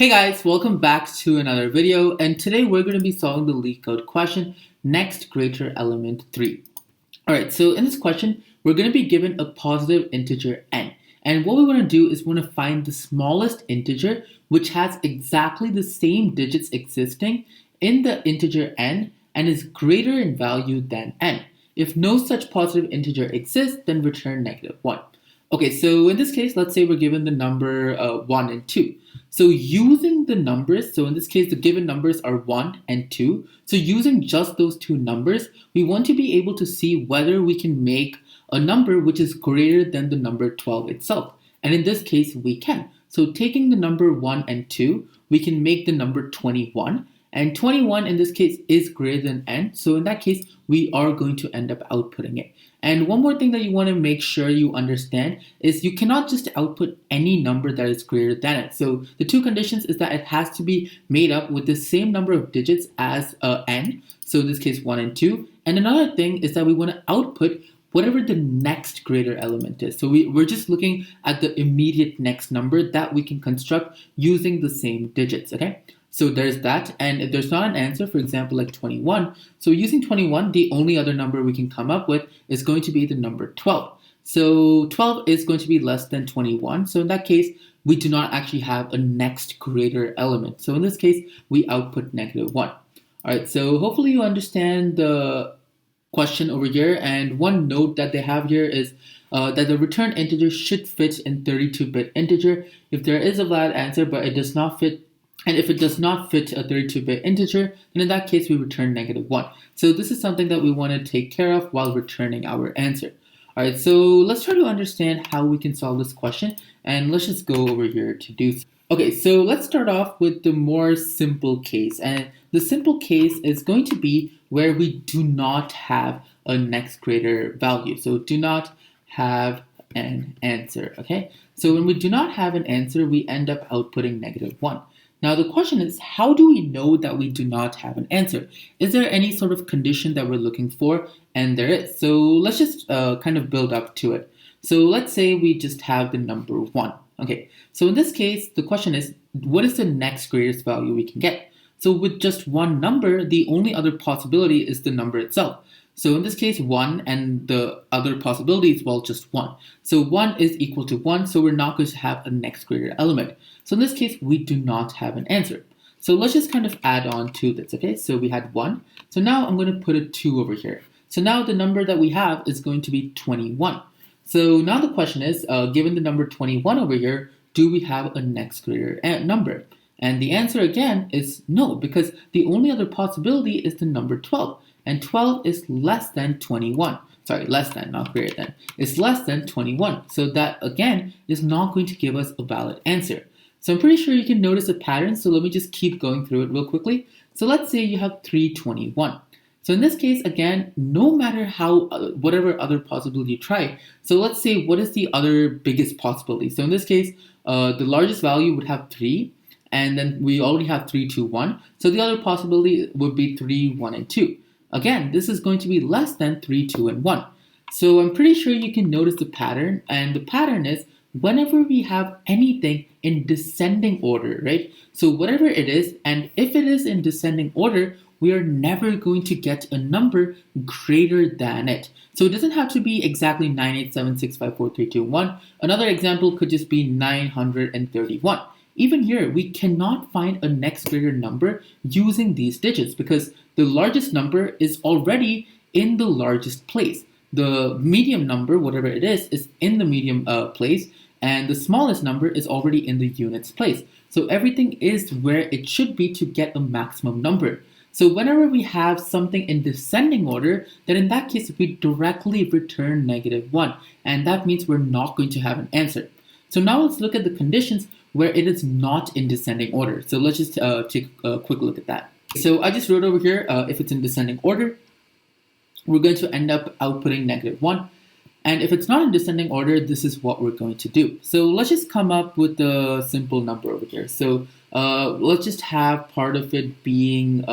Hey guys, welcome back to another video, and today we're going to be solving the Leet code question, next greater element 3. Alright, so in this question, we're going to be given a positive integer n, and what we want to do is we want to find the smallest integer which has exactly the same digits existing in the integer n and is greater in value than n. If no such positive integer exists, then return -1. Okay, so in this case, let's say we're given the number 1 and 2. So using the numbers, so in this case, the given numbers are 1 and 2. So using just those two numbers, we want to be able to see whether we can make a number which is greater than the number 12 itself. And in this case, we can. So taking the number 1 and 2, we can make the number 21. And 21 in this case is greater than n. So in that case, we are going to end up outputting it. And one more thing that you want to make sure you understand is you cannot just output any number that is greater than it. So the two conditions is that it has to be made up with the same number of digits as n. So in this case, 1 and 2. And another thing is that we want to output whatever the next greater element is. So we're just looking at the immediate next number that we can construct using the same digits, okay? So there's that, and if there's not an answer, for example, like 21, so using 21, the only other number we can come up with is going to be the number 12. So 12 is going to be less than 21, so in that case, we do not actually have a next greater element. So in this case, we output -1. Alright, so hopefully you understand the question over here, and one note that they have here is that the return integer should fit in 32-bit integer. If there is a valid answer, but it does not fit, and if it does not fit a 32-bit integer, then in that case we return -1. So this is something that we want to take care of while returning our answer. Alright, so let's try to understand how we can solve this question, and let's just go over here to do so. Okay, so let's start off with the more simple case, and the simple case is going to be where we do not have a next greater value. So do not have an answer, okay? So when we do not have an answer, we end up outputting -1. Now the question is, how do we know that we do not have an answer? Is there any sort of condition that we're looking for? And there is. So let's just kind of build up to it. So let's say we just have the number 1. Okay, so in this case, the question is, what is the next greatest value we can get? So with just one number, the only other possibility is the number itself. So in this case, 1, and the other possibility is, well, just 1. So 1 is equal to 1, so we're not going to have a next greater element. So in this case, we do not have an answer. So let's just kind of add on to this, okay? So we had 1. So now I'm going to put a 2 over here. So now the number that we have is going to be 21. So now the question is, given the number 21 over here, do we have a next greater number? And the answer again is no, because the only other possibility is the number 12. And 12 is less than 21. Sorry, less than, not greater than. It's less than 21. So that, again, is not going to give us a valid answer. So I'm pretty sure you can notice a pattern, so let me just keep going through it real quickly. So let's say you have 321. So in this case, again, no matter how, whatever other possibility you try, so let's say what is the other biggest possibility? So in this case, the largest value would have 3, and then we already have 3, 2, 1. So the other possibility would be 3, 1, and 2. Again, this is going to be less than 3, 2, and 1. So I'm pretty sure you can notice the pattern, and the pattern is whenever we have anything in descending order, right? So whatever it is, and if it is in descending order, we are never going to get a number greater than it. So it doesn't have to be exactly 987654321. Another example could just be 931. Even here, we cannot find a next greater number using these digits because the largest number is already in the largest place. The medium number, whatever it is in the medium place, and the smallest number is already in the units place. So everything is where it should be to get a maximum number. So whenever we have something in descending order, then in that case, we directly return -1. And that means we're not going to have an answer. So now let's look at the conditions where it is not in descending order. So let's just take a quick look at that. So I just wrote over here, if it's in descending order, we're going to end up outputting -1. And if it's not in descending order, this is what we're going to do. So let's just come up with a simple number over here. So let's just have part of it being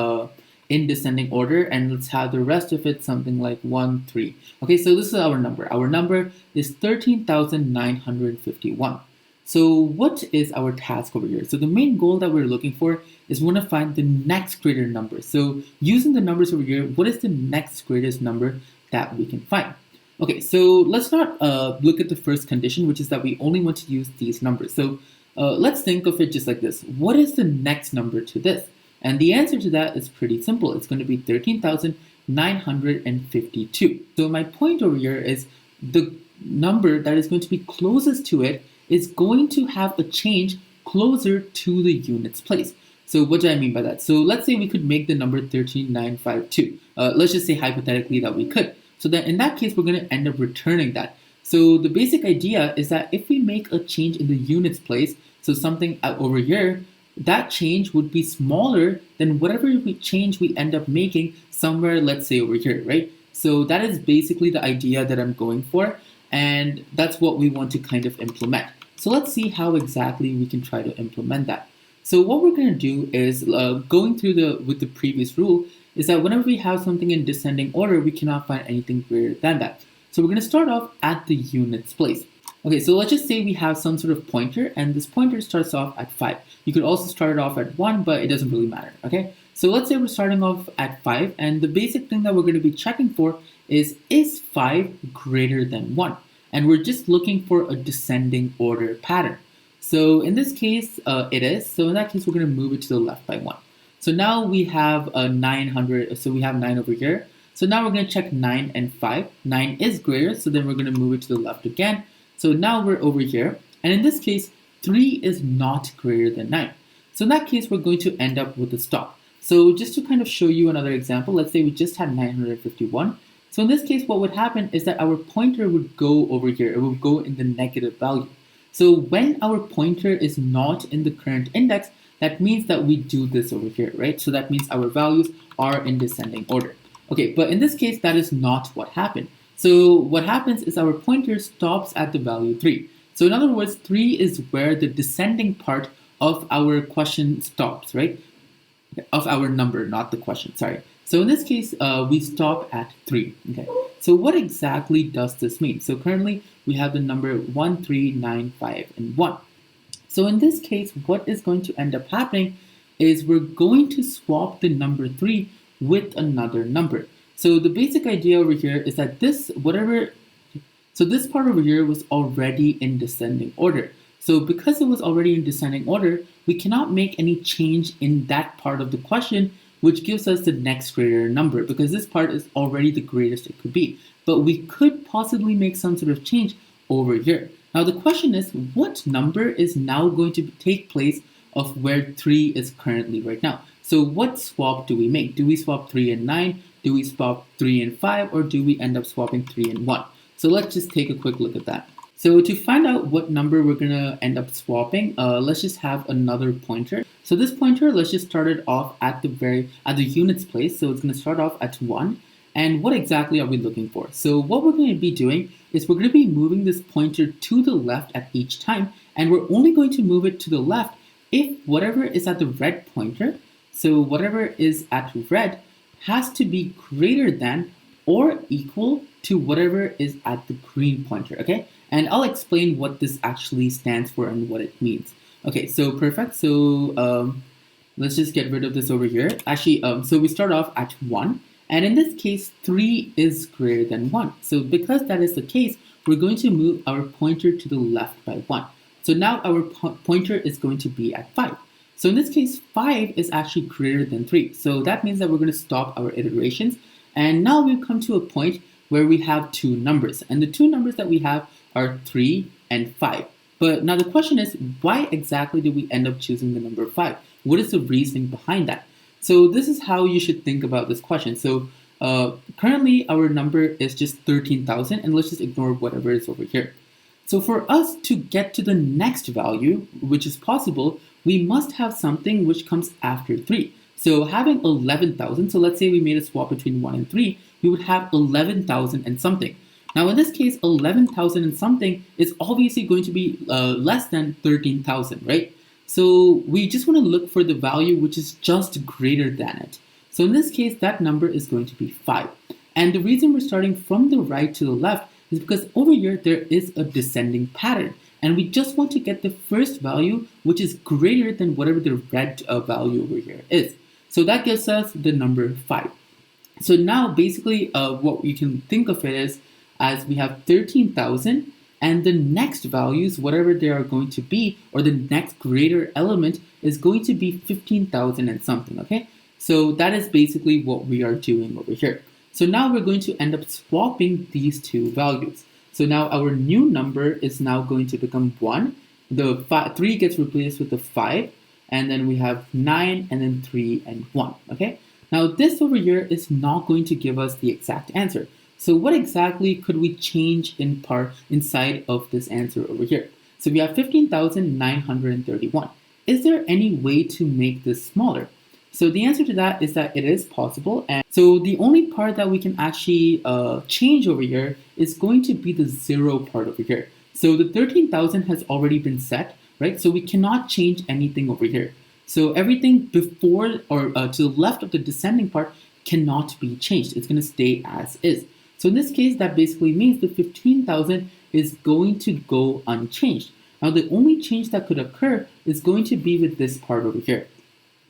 in descending order, and let's have the rest of it something like 1, 3. Okay, so this is our number. Our number is 13,951. So what is our task over here? So the main goal that we're looking for is we want to find the next greater number. So using the numbers over here, what is the next greatest number that we can find? Okay, so let's not look at the first condition, which is that we only want to use these numbers. So let's think of it just like this. What is the next number to this? And the answer to that is pretty simple. It's going to be 13,952. So my point over here is the number that is going to be closest to it is going to have a change closer to the units place. So what do I mean by that? So let's say we could make the number 13952. Let's just say hypothetically that we could. So then in that case, we're going to end up returning that. So the basic idea is that if we make a change in the units place, so something over here, that change would be smaller than whatever change we end up making somewhere, let's say over here, right? So that is basically the idea that I'm going for, and that's what we want to kind of implement. So let's see how exactly we can try to implement that. So what we're going to do is going through with the previous rule is that whenever we have something in descending order, we cannot find anything greater than that. So we're going to start off at the units place. Okay, so let's just say we have some sort of pointer, and this pointer starts off at 5. You could also start it off at 1, but it doesn't really matter, okay? So let's say we're starting off at 5, and the basic thing that we're going to be checking for is 5 greater than 1? And we're just looking for a descending order pattern. So in this case, it is. So in that case, we're going to move it to the left by 1. So now we have 900, so we have 9 over here. So now we're going to check 9 and 5. 9 is greater, so then we're going to move it to the left again. So now we're over here, and in this case, 3 is not greater than 9. So in that case, we're going to end up with a stop. So just to kind of show you another example, let's say we just had 951. So in this case, what would happen is that our pointer would go over here. It would go in the negative value. So when our pointer is not in the current index, that means that we do this over here, right? So that means our values are in descending order. Okay, but in this case, that is not what happened. So what happens is our pointer stops at the value 3. So in other words, 3 is where the descending part of our question stops, right? Of our number, not the question, sorry. So in this case, we stop at 3, okay? So what exactly does this mean? So currently, we have the number 1, 3, 9, 5, and 1. So in this case, what is going to end up happening is we're going to swap the number 3 with another number. So the basic idea over here is that this part over here was already in descending order. So because it was already in descending order, we cannot make any change in that part of the question, which gives us the next greater number, because this part is already the greatest it could be. But we could possibly make some sort of change over here. Now the question is, what number is now going to take place of where 3 is currently right now? So what swap do we make? Do we swap 3 and 9? Do we swap 3 and 5? Or do we end up swapping 3 and 1? So let's just take a quick look at that. So to find out what number we're going to end up swapping, let's just have another pointer. So this pointer, let's just start it off at the units place. So it's going to start off at 1. And what exactly are we looking for? So what we're going to be doing is we're going to be moving this pointer to the left at each time. And we're only going to move it to the left if whatever is at the red pointer, so whatever is at red, has to be greater than or equal to whatever is at the green pointer, okay? And I'll explain what this actually stands for and what it means. Okay, so perfect. So let's just get rid of this over here. Actually, so we start off at 1. And in this case, 3 is greater than 1. So because that is the case, we're going to move our pointer to the left by 1. So now our pointer is going to be at 5. So in this case, 5 is actually greater than 3. So that means that we're going to stop our iterations. And now we've come to a point where we have 2 numbers. And the 2 numbers that we have are 3 and 5. But now the question is, why exactly did we end up choosing the number 5? What is the reasoning behind that? So this is how you should think about this question. So currently our number is just 13,000, and let's just ignore whatever is over here. So for us to get to the next value, which is possible, we must have something which comes after 3. So having 11,000, so let's say we made a swap between 1 and 3, we would have 11,000 and something. Now in this case, 11,000 and something is obviously going to be less than 13,000, right? So we just want to look for the value which is just greater than it. So in this case, that number is going to be 5. And the reason we're starting from the right to the left is because over here there is a descending pattern. And we just want to get the first value, which is greater than whatever the red value over here is. So that gives us the number 5. So now basically what you can think of it is as we have 13,000 and the next values, whatever they are going to be, or the next greater element is going to be 15,000 and something, okay? So that is basically what we are doing over here. So now we're going to end up swapping these two values. So now our new number is now going to become 1. The 3 gets replaced with the 5, and then we have 9, and then 3 and 1, okay? Now this over here is not going to give us the exact answer. So what exactly could we change in part inside of this answer over here? So we have 15,931. Is there any way to make this smaller? So the answer to that is that it is possible. And so the only part that we can actually change over here is going to be the 0 part over here. So the 13,000 has already been set, right? So we cannot change anything over here. So everything before or to the left of the descending part cannot be changed. It's going to stay as is. So in this case, that basically means the 15,000 is going to go unchanged. Now the only change that could occur is going to be with this part over here.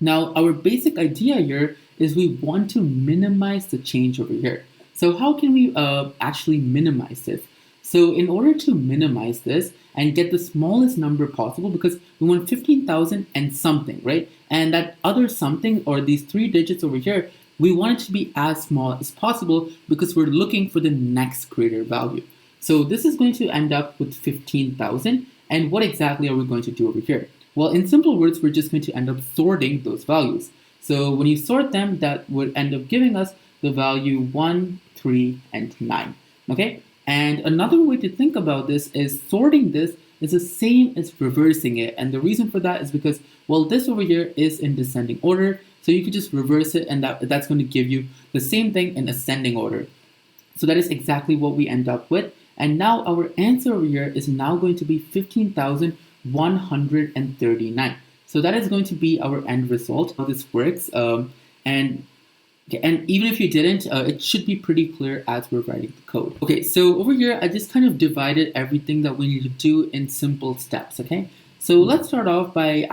Now our basic idea here is we want to minimize the change over here. So how can we actually minimize this? So in order to minimize this and get the smallest number possible, because we want 15,000 and something, right? And that other something, or these 3 digits over here, we want it to be as small as possible because we're looking for the next greater value. So this is going to end up with 15,000. And what exactly are we going to do over here? Well, in simple words, we're just going to end up sorting those values. So when you sort them, that would end up giving us the value 1, 3, and 9, okay? And another way to think about this is sorting this is the same as reversing it. And the reason for that is because, well, this over here is in descending order. So you could just reverse it and that's going to give you the same thing in ascending order. So that is exactly what we end up with. And now our answer over here is now going to be 15,139. So that is going to be our end result, how this works. And even if you didn't, it should be pretty clear as we're writing the code. Okay, so over here, I just kind of divided everything that we need to do in simple steps, okay? So let's start off by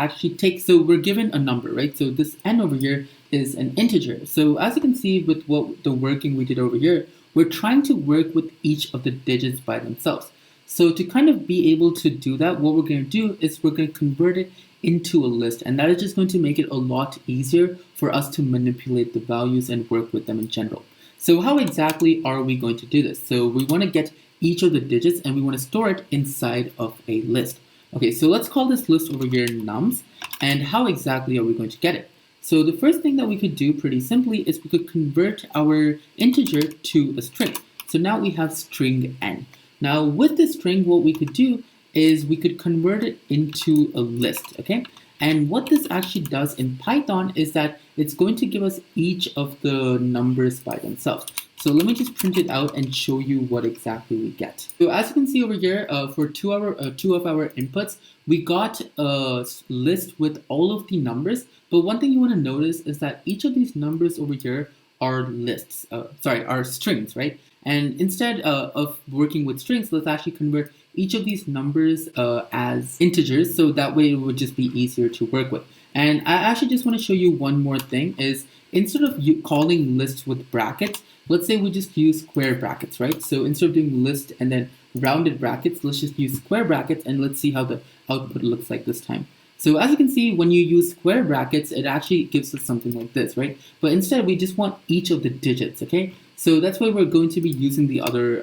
so we're given a number, right? So this n over here is an integer. So as you can see with the working we did over here, we're trying to work with each of the digits by themselves. So to kind of be able to do that, what we're going to do is we're going to convert it into a list, and that is just going to make it a lot easier for us to manipulate the values and work with them in general. So how exactly are we going to do this? So we want to get each of the digits and we want to store it inside of a list. Okay, so let's call this list over here nums. And how exactly are we going to get it? So the first thing that we could do pretty simply is we could convert our integer to a string. So now we have string n. Now with this string, what we could do is we could convert it into a list, okay? And what this actually does in Python is that it's going to give us each of the numbers by themselves. So let me just print it out and show you what exactly we get. So as you can see over here, for two of our inputs, we got a list with all of the numbers. But one thing you want to notice is that each of these numbers over here are lists, are strings, right? And instead of working with strings, let's actually convert each of these numbers as integers, so that way it would just be easier to work with. And I actually just want to show you one more thing is instead of calling lists with brackets, let's say we just use square brackets, right? So instead of doing list and then rounded brackets, let's just use square brackets and let's see how the output looks like this time. So as you can see, when you use square brackets, it actually gives us something like this, right? But instead, we just want each of the digits, okay? So that's why we're going to be using the other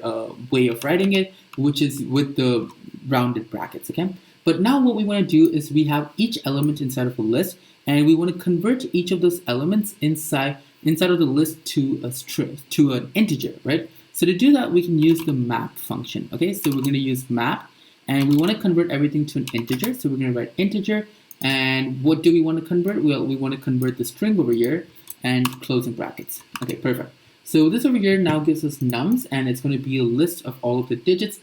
way of writing it, which is with the rounded brackets, okay? But now what we want to do is we have each element inside of a list, and we want to convert each of those elements inside of the list to a string, to an integer, right? So to do that, we can use the map function, okay? So we're going to use map, and we want to convert everything to an integer. So we're going to write integer, and what do we want to convert? Well, we want to convert the string over here and closing brackets. Okay, perfect. So this over here now gives us nums, and it's going to be a list of all of the digits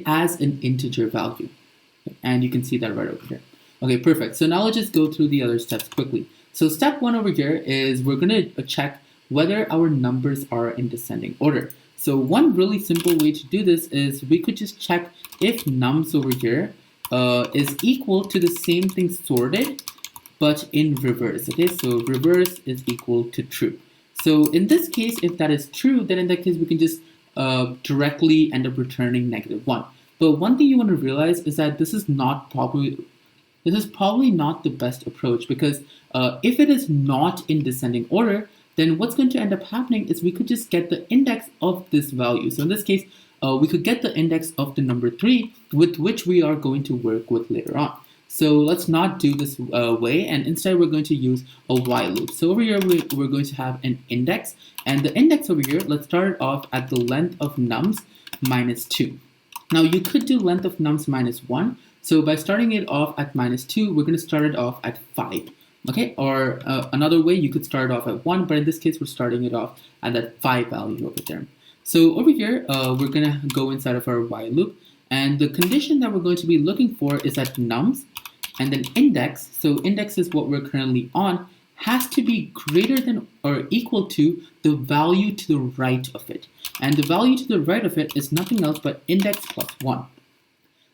as an integer value. And you can see that right over here. Okay, perfect. So now let's just go through the other steps quickly. So step one over here is we're going to check whether our numbers are in descending order. So one really simple way to do this is we could just check if nums over here is equal to the same thing sorted, but in reverse. Okay, so reverse is equal to true. So in this case, if that is true, then in that case we can just directly end up returning -1. But one thing you want to realize is that this is probably not the best approach, because if it is not in descending order, then what's going to end up happening is we could just get the index of this value. So in this case, we could get the index of the number 3 with which we are going to work with later on. So let's not do this way, and instead we're going to use a while loop. So over here we're going to have an index, and the index over here, let's start it off at the length of nums -2. Now you could do length of nums -1. So by starting it off at -2, we're going to start it off at 5. Okay, or another way, you could start it off at 1, but in this case, we're starting it off at that 5 value over there. So over here, we're going to go inside of our while loop, and the condition that we're going to be looking for is that nums and then index, so index is what we're currently on, has to be greater than or equal to the value to the right of it. And the value to the right of it is nothing else but index plus 1.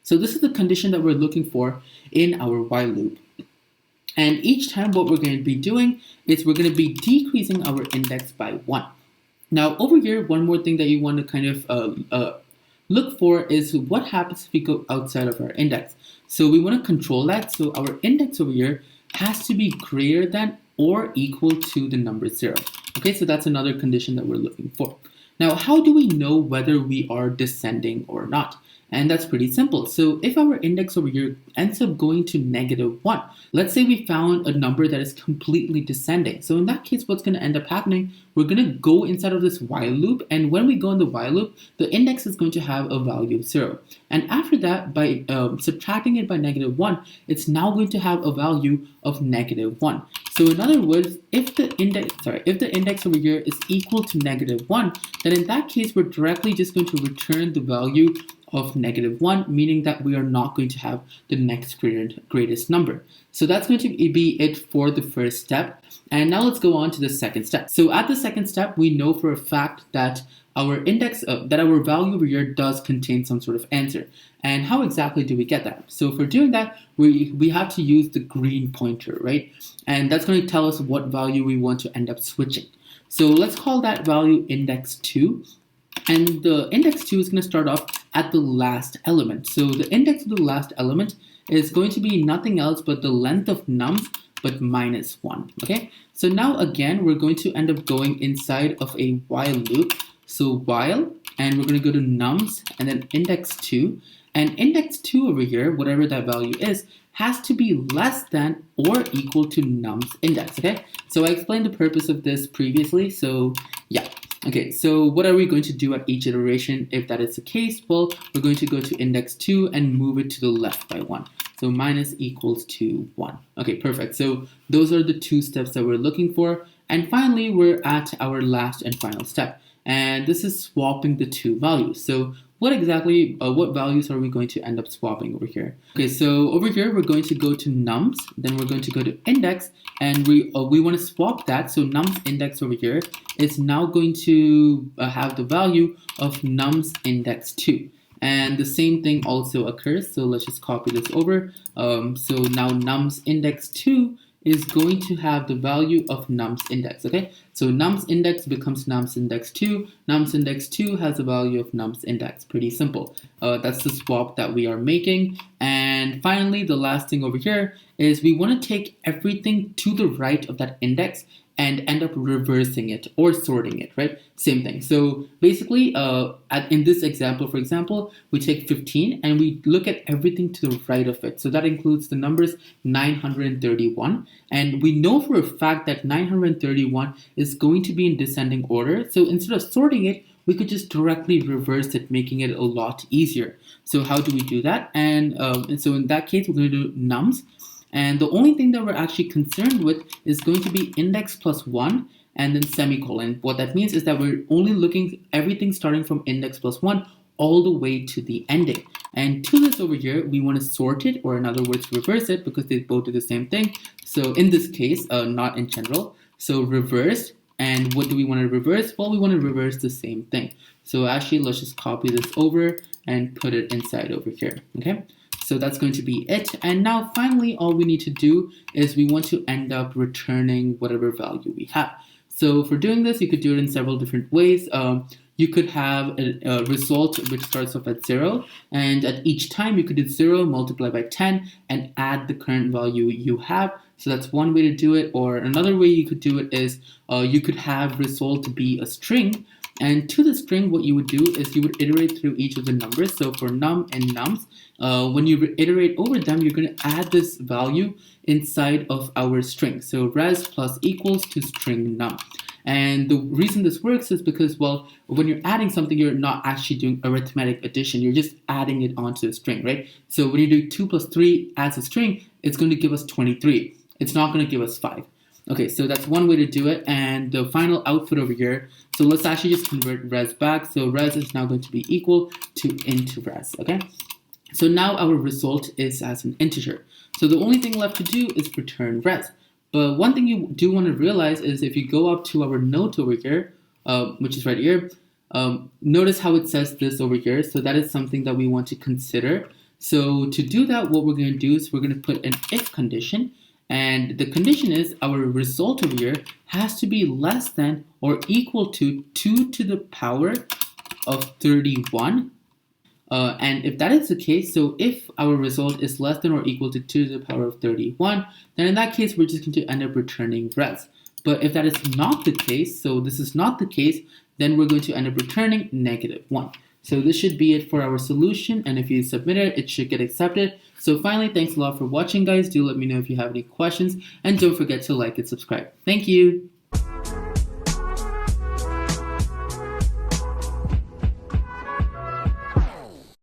So this is the condition that we're looking for in our while loop. And each time what we're going to be doing is we're going to be decreasing our index by 1. Now over here, one more thing that you want to kind of look for is what happens if we go outside of our index. So we want to control that. So our index over here has to be greater than or equal to the number 0. Okay, so that's another condition that we're looking for. Now, how do we know whether we are descending or not? And that's pretty simple. So if our index over here ends up going to -1, let's say we found a number that is completely descending. So in that case, what's going to end up happening, we're going to go inside of this while loop. And when we go in the while loop, the index is going to have a value of 0. And after that, by subtracting it by -1, it's now going to have a value of -1. So in other words, if the index over here is equal to -1, then in that case, we're directly just going to return the value of -1, meaning that we are not going to have the next greatest number. So that's going to be it for the first step. And now let's go on to the second step. So at the second step, we know for a fact that our index, that our value over here does contain some sort of answer. And how exactly do we get that? So for doing that, we have to use the green pointer, right? And that's going to tell us what value we want to end up switching. So let's call that value index 2. And the index 2 is going to start off at the last element. So the index of the last element is going to be nothing else but the length of nums, but -1. Okay, so now again, we're going to end up going inside of a while loop. So while, and we're going to go to nums and then index 2. And index 2 over here, whatever that value is, has to be less than or equal to nums index. Okay, so I explained the purpose of this previously. So yeah. Okay, so what are we going to do at each iteration if that is the case? Well, we're going to go to index 2 and move it to the left by 1. So minus equals to 1. Okay, perfect. So those are the two steps that we're looking for. And finally, we're at our last and final step. And this is swapping the two values. So what values are we going to end up swapping over here? Okay, so over here, we're going to go to nums, then we're going to go to index, and we want to swap that. So nums index over here is now going to have the value of nums index 2. And the same thing also occurs. So let's just copy this over. So now nums index 2 is going to have the value of nums index, okay? So nums index becomes nums index 2. Nums index 2 has the value of nums index. Pretty simple. That's the swap that we are making. And finally, the last thing over here is we want to take everything to the right of that index and end up reversing it or sorting it, right? Same thing. So basically, in this example, for example, we take 15 and we look at everything to the right of it. So that includes the numbers 931. And we know for a fact that 931 is going to be in descending order. So instead of sorting it, we could just directly reverse it, making it a lot easier. So how do we do that? And so in that case, we're going to do nums. And the only thing that we're actually concerned with is going to be index plus 1 and then semicolon. What that means is that we're only looking everything starting from index plus 1 all the way to the ending. And to this over here, we want to sort it, or in other words, reverse it, because they both do the same thing. So in this case, not in general. So reversed, And what do we want to reverse? Well, we want to reverse the same thing. So actually, let's just copy this over and put it inside over here, okay? So that's going to be it. And now finally, all we need to do is we want to end up returning whatever value we have. So for doing this, you could do it in several different ways. You could have a result which starts off at 0, and at each time you could do 0 multiplied by 10 and add the current value you have. So that's one way to do it. Or another way you could do it is you could have result be a string. And to the string, what you would do is you would iterate through each of the numbers. So for num and nums, when you iterate over them, you're going to add this value inside of our string. So res plus equals to string num. And the reason this works is because, well, when you're adding something, you're not actually doing arithmetic addition. You're just adding it onto a string, right? So when you do 2 plus 3 as a string, it's going to give us 23. It's not going to give us 5. Okay, so that's one way to do it. And the final output over here, so let's actually just convert res back. So res is now going to be equal to int res, okay? So now our result is as an integer. So the only thing left to do is return res. But one thing you do want to realize is if you go up to our note over here, which is right here, notice how it says this over here. So that is something that we want to consider. So to do that, what we're going to do is we're going to put an if condition. And the condition is our result over here has to be less than or equal to 2 to the power of 31. And if that is the case, so if our result is less than or equal to 2 to the power of 31, then in that case, we're just going to end up returning res. But if that is not the case, so this is not the case, then we're going to end up returning -1. So this should be it for our solution. And if you submit it, it should get accepted. So finally, thanks a lot for watching, guys. Do let me know if you have any questions. And don't forget to like and subscribe. Thank you.